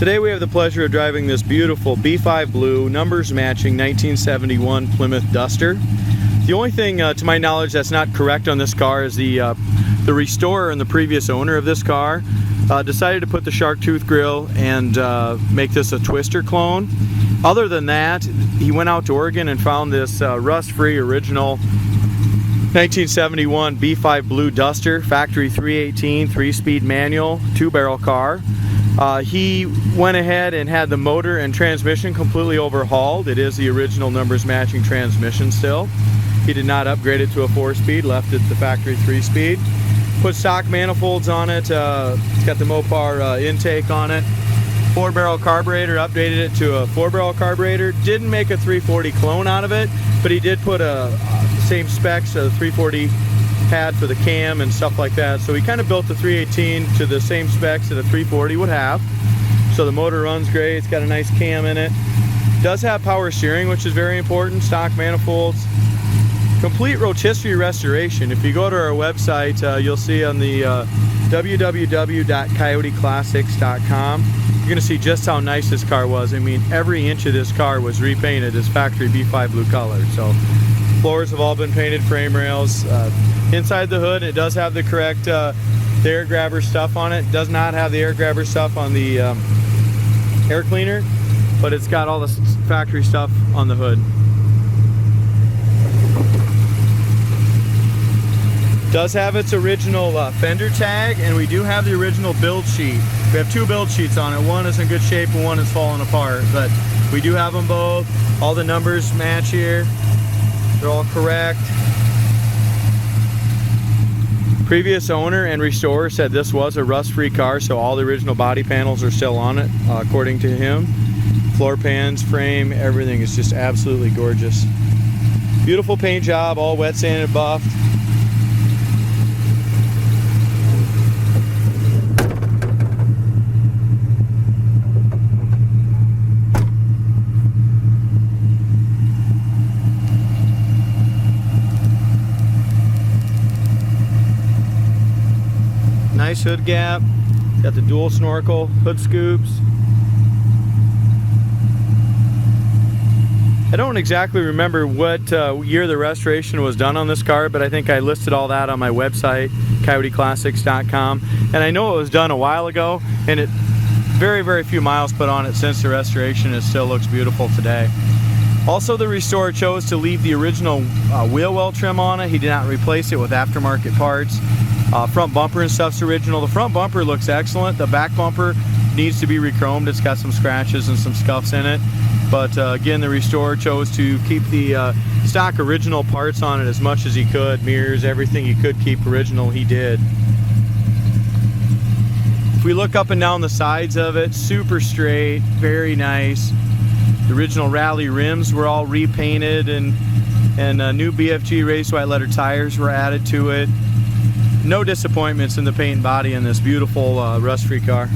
Today we have the pleasure of driving this beautiful B5 blue, numbers matching 1971 Plymouth Duster. The only thing to my knowledge that's not correct on this car is the restorer and the previous owner of this car decided to put the shark tooth grill and make this a twister clone. Other than that, he went out to Oregon and found this rust-free original 1971 B5 blue Duster, factory 318, 3-speed manual, 2-barrel car. He went ahead and had the motor and transmission completely overhauled. It is the original numbers matching transmission still. He did not upgrade it to a 4-speed, left it the factory 3-speed. Put stock manifolds on it. It's got the Mopar intake on it. 4-barrel carburetor, updated it to a 4-barrel carburetor. Didn't make a 340 clone out of it, but he did put a same specs, a 340 pad for the cam and stuff like that. So he kind of built the 318 to the same specs that a 340 would have. So the motor runs great. It's got a nice cam in it. Does have power steering, which is very important. Stock manifolds. Complete rotisserie restoration. If you go to our website, you'll see on the www.coyoteclassics.com, you're going to see just how nice this car was. I mean, every inch of this car was repainted as factory B5 blue color. So floors have all been painted, frame rails. Inside the hood, it does have the correct the air grabber stuff on it. It does not have the air grabber stuff on the air cleaner, but it's got all the factory stuff on the hood. Does have its original fender tag, and we do have the original build sheet. We have 2 build sheets on it. One is in good shape and one is falling apart, but we do have them both. All the numbers match here. They're all correct. Previous owner and restorer said this was a rust-free car, so all the original body panels are still on it, according to him. Floor pans, frame, everything is just absolutely gorgeous. Beautiful paint job, all wet sanded, buffed. Nice hood gap, got the dual snorkel, hood scoops. I don't exactly remember what year the restoration was done on this car, but I think I listed all that on my website, coyoteclassics.com. And I know it was done a while ago, and it very few miles put on it since the restoration. It still looks beautiful today. Also, the restorer chose to leave the original wheel well trim on it. He did not replace it with aftermarket parts. Front bumper and stuff's original. The front bumper looks excellent. The back bumper needs to be re-chromed. It's got some scratches and some scuffs in it. But again, the restorer chose to keep the stock original parts on it as much as he could. Mirrors, everything he could keep original, he did. If we look up and down the sides of it, super straight, very nice. The original rally rims were all repainted, and new BFG race white letter tires were added to it. No disappointments in the paint and body in this beautiful rust-free car.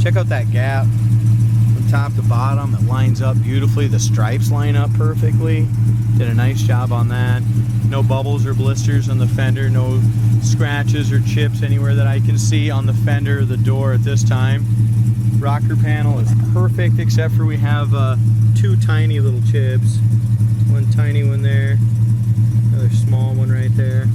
Check out that gap from top to bottom. It lines up beautifully. The stripes line up perfectly. Did a nice job on that. No bubbles or blisters on the fender. No scratches or chips anywhere that I can see on the fender or the door at this time. Rocker panel is perfect, except for we have 2 tiny little chips. One tiny one there, another small one right there.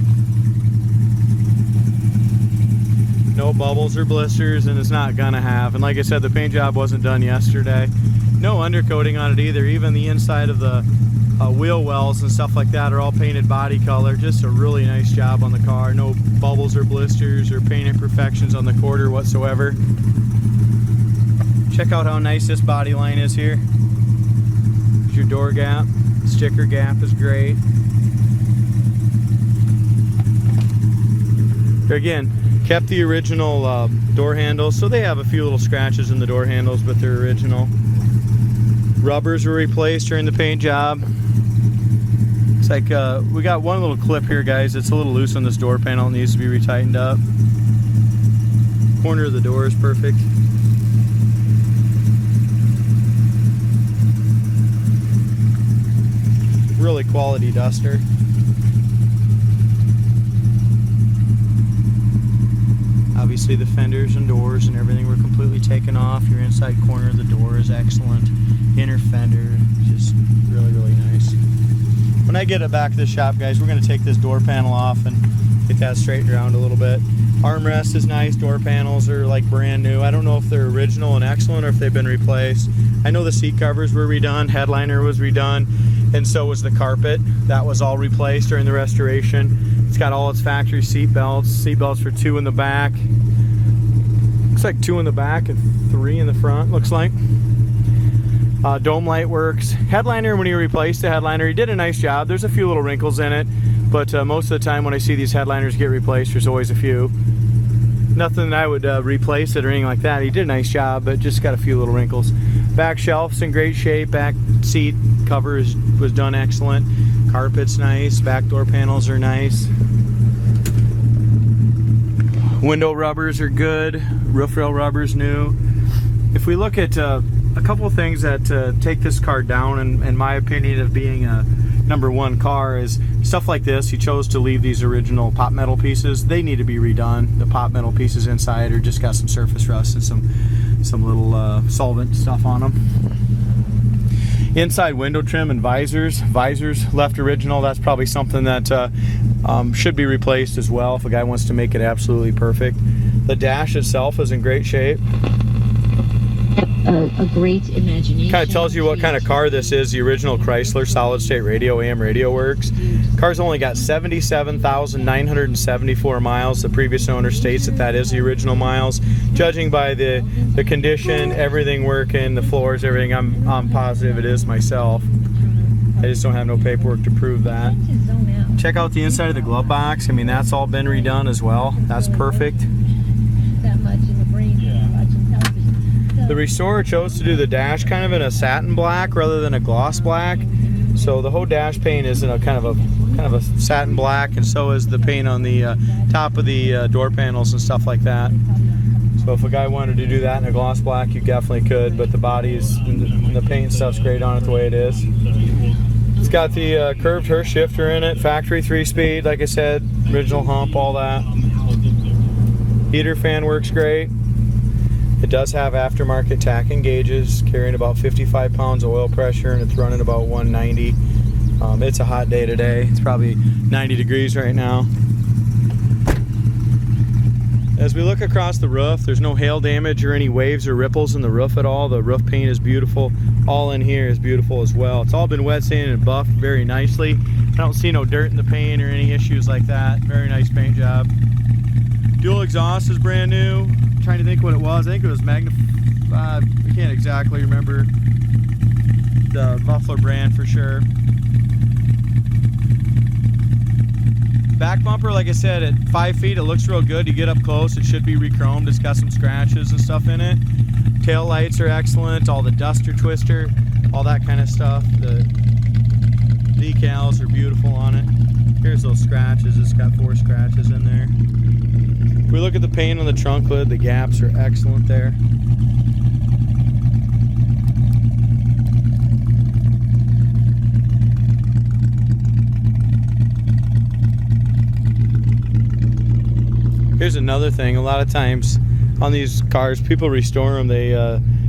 No bubbles or blisters, and it's not gonna have. And like I said, the paint job wasn't done yesterday. No undercoating on it either. Even the inside of the wheel wells and stuff like that are all painted body color. Just a really nice job on the car. No bubbles or blisters or paint imperfections on the quarter whatsoever. Check out how nice this body line is here. Here's your door gap. Sticker gap is great. Here again, kept the original door handles, so they have a few little scratches in the door handles, but they're original. Rubbers were replaced during the paint job. It's like we got one little clip here, guys. It's a little loose on this door panel. It needs to be retightened up. Corner of the door is perfect. quality Duster. Obviously the fenders and doors and everything were completely taken off. Your inside corner of the door is excellent. Inner fender, just really, really nice. When I get it back to the shop, guys, we're going to take this door panel off and get that straightened around a little bit. Armrest is nice. Door panels are like brand new. I don't know if they're original and excellent or if they've been replaced. I know the seat covers were redone, headliner was redone, and so was the carpet. That was all replaced during the restoration. It's got all its factory seat belts for 2 in the back. Looks like 2 in the back and 3 in the front, looks like. Dome light works. Headliner, when he replaced the headliner, he did a nice job. There's a few little wrinkles in it, but most of the time when I see these headliners get replaced, there's always a few. Nothing that I would replace it or anything like that. He did a nice job, but just got a few little wrinkles. Back shelf's in great shape. Back seat cover was done excellent. Carpet's nice. Back door panels are nice. Window rubbers are good. Roof rail rubber's new. If we look at a couple of things that take this car down, in my opinion, of being a #1 car, is stuff like this. He chose to leave these original pop metal pieces. They need to be redone. The pop metal pieces inside are just got some surface rust and some little solvent stuff on them. Inside window trim and visors left original. That's probably something that should be replaced as well if a guy wants to make it absolutely perfect. The dash itself is in great shape. A great imagination. Kind of tells you what kind of car this is. The original Chrysler solid state radio, AM radio works. Car's only got 77,974 miles. The previous owner states that is the original miles. Judging by the condition, everything working, the floors, everything, I'm positive it is myself. I just don't have no paperwork to prove that. Check out the inside of the glove box. I mean, that's all been redone as well. That's perfect. That much in the brain. The restorer chose to do the dash kind of in a satin black rather than a gloss black. So the whole dash paint is in a kind of a satin black, and so is the paint on the top of the door panels and stuff like that. So if a guy wanted to do that in a gloss black, you definitely could, but the bodies and the paint and stuff's great on it the way it is. It's got the curved Hurst shifter in it, factory 3-speed, like I said, original hump, all that. Heater fan works great. It does have aftermarket tacking gauges, carrying about 55 pounds of oil pressure, and it's running about 190. It's a hot day today. It's probably 90 degrees right now. As we look across the roof, there's no hail damage or any waves or ripples in the roof at all. The roof paint is beautiful. All in here is beautiful as well. It's all been wet sanded and buffed very nicely. I don't see no dirt in the paint or any issues like that. Very nice paint job. Dual exhaust is brand new. I'm trying to think what it was. I think it was Magnaflow. I can't exactly remember the muffler brand for sure. Back bumper, like I said, at 5 feet, it looks real good. You get up close, it should be re-chromed. It's got some scratches and stuff in it. Tail lights are excellent. All the duster twister, all that kind of stuff. The decals are beautiful on it. Here's those scratches. It's got 4 scratches in there. If we look at the paint on the trunk lid, the gaps are excellent there. Here's another thing. A lot of times on these cars, people restore them. They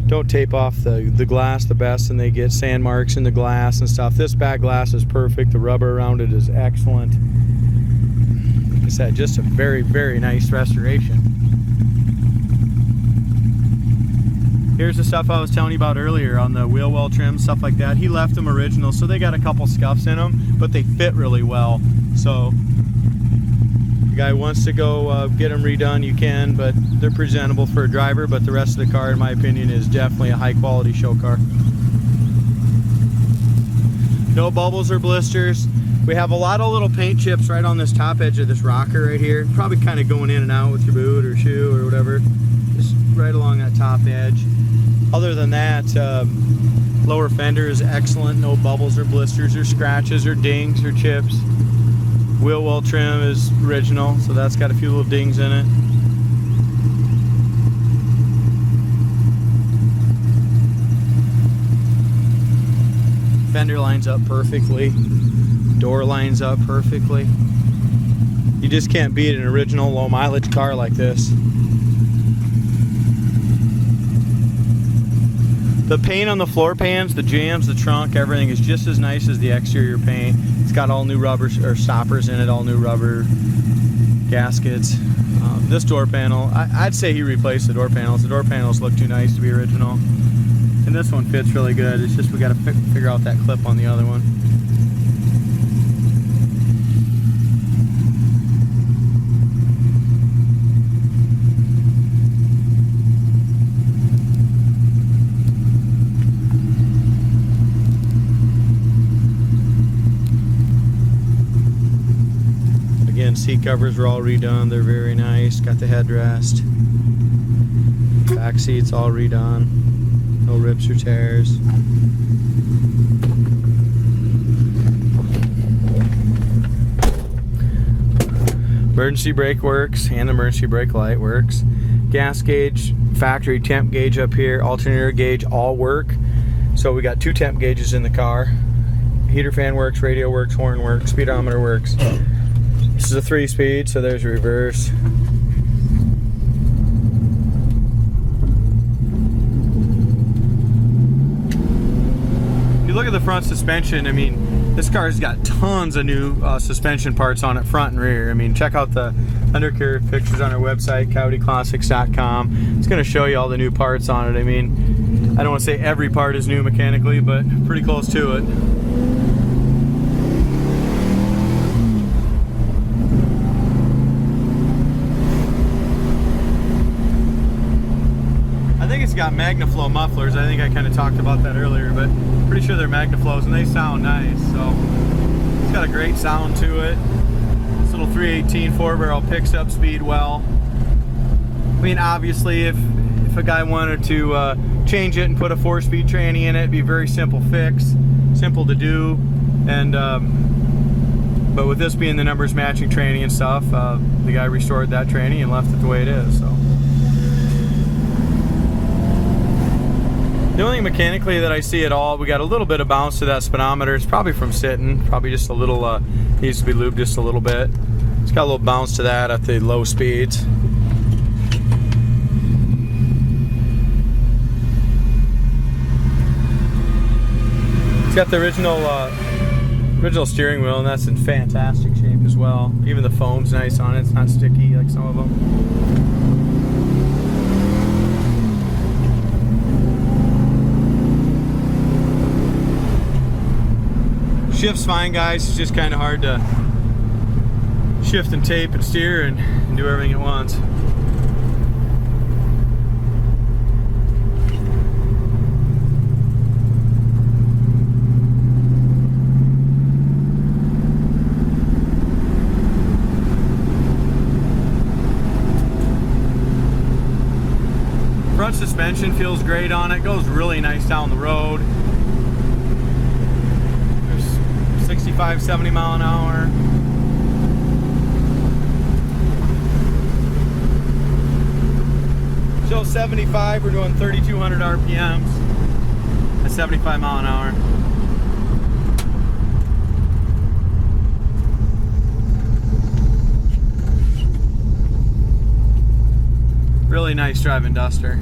don't tape off the glass the best, and they get sand marks in the glass and stuff. This back glass is perfect. The rubber around it is excellent. Like I said, just a very, very nice restoration. Here's the stuff I was telling you about earlier on the wheel well trim, stuff like that. He left them original, so they got a couple scuffs in them, but they fit really well. So the guy wants to go get them redone, you can, but they're presentable for a driver. But the rest of the car, in my opinion, is definitely a high quality show car. No bubbles or blisters. We have a lot of little paint chips right on this top edge of this rocker right here. Probably kind of going in and out with your boot or shoe or whatever. Just right along that top edge. Other than that, lower fender is excellent. No bubbles or blisters or scratches or dings or chips. Wheel well trim is original, so that's got a few little dings in it. Fender lines up perfectly. door lines up perfectly. You just can't beat an original low mileage car like this. The paint on the floor pans, the jambs, the trunk, everything is just as nice as the exterior paint. It's got all new rubber or stoppers in it, all new rubber gaskets. This door panel, I'd say he replaced the door panels. The door panels look too nice to be original. And this one fits really good. It's just we got to figure out that clip on the other one. Again, seat covers were all redone. They're very nice. Got the headrest. Back seats all redone. No rips or tears. Emergency brake works and emergency brake light works. Gas gauge, factory temp gauge up here, alternator gauge all work. So we got 2 temp gauges in the car. Heater fan works, radio works, horn works, speedometer works. This is a 3-speed, so there's reverse. If you look at the front suspension, I mean, this car's got tons of new suspension parts on it, front and rear. I mean, check out the undercarriage pictures on our website, coyoteclassics.com. It's going to show you all the new parts on it. I mean, I don't want to say every part is new mechanically, but pretty close to it. I think it's got Magnaflow mufflers. I think I kind of talked about that earlier, but pretty sure they're Magnaflows and they sound nice. So it's got a great sound to it. This little 318 4-barrel picks up speed well. I mean, obviously, if a guy wanted to change it and put a 4-speed tranny in it, it'd be a very simple fix, simple to do. And but with this being the numbers matching tranny and stuff, the guy restored that tranny and left it the way it is. So. The only thing mechanically that I see at all, we got a little bit of bounce to that speedometer. It's probably from sitting, probably just a little, needs to be lubed just a little bit. It's got a little bounce to that at the low speeds. It's got the original steering wheel, and that's in fantastic shape as well. Even the foam's nice on it. It's not sticky like some of them. Shift's fine, guys. It's just kind of hard to shift and tape and steer and do everything at once. Front suspension feels great on it. Goes really nice down the road. 65, 70 mile an hour. Shows 75, we're doing 3,200 RPMs at 75 mile an hour. Really nice driving Duster.